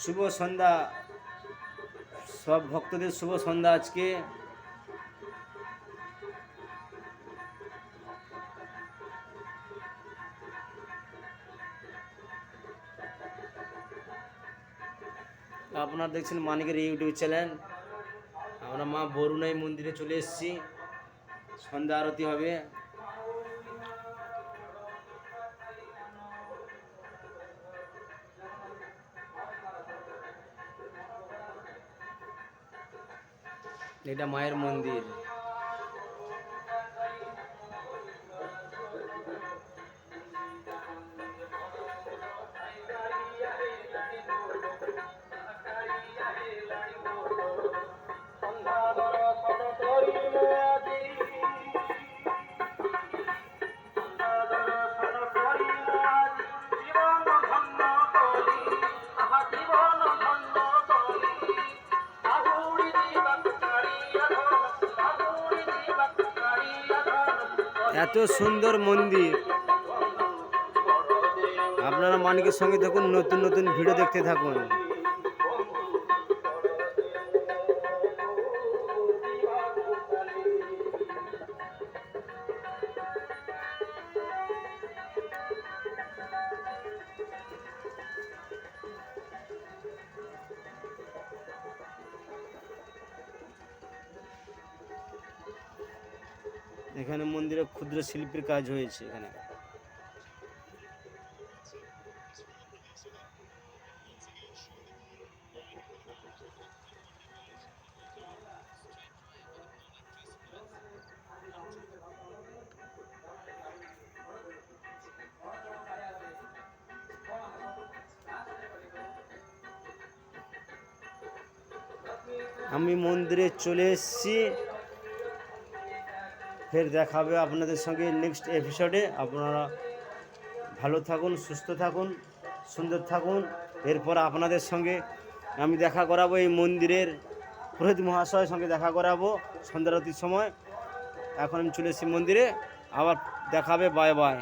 শুভ সন্ধ্যা সব ভক্তদের, শুভ সন্ধ্যা। আজকে আপনারা দেখছেন মানিকের ইউটিউব চ্যানেল। আমরা মা বরুণাই মন্দিরে চলে এসেছি, সন্ধ্যা আরতি হবে। এটা মায়ের মন্দির। এত সুন্দর মন্দির। আপনারা মানিকের সঙ্গে থাকুন, নতুন নতুন ভিডিও দেখতে থাকুন। এখানে মন্দিরে ক্ষুদ্র শিল্পীর কাজ হয়েছে। এখানে আমি মন্দিরে চলে এসেছি। ফের দেখা হবে আপনাদের সঙ্গে নেক্সট এপিসোডে। আপনারা ভালো থাকুন, সুস্থ থাকুন, সুন্দর থাকুন। এরপর আপনাদের সঙ্গে আমি দেখা করাবো এই মন্দিরের পুরোহিত মহাশয়ের সঙ্গে দেখা করাবো সন্ধ্যা আরতির সময়। এখন আমি চলে এসেছি মন্দিরে, আবার দেখা হবে। Bye bye.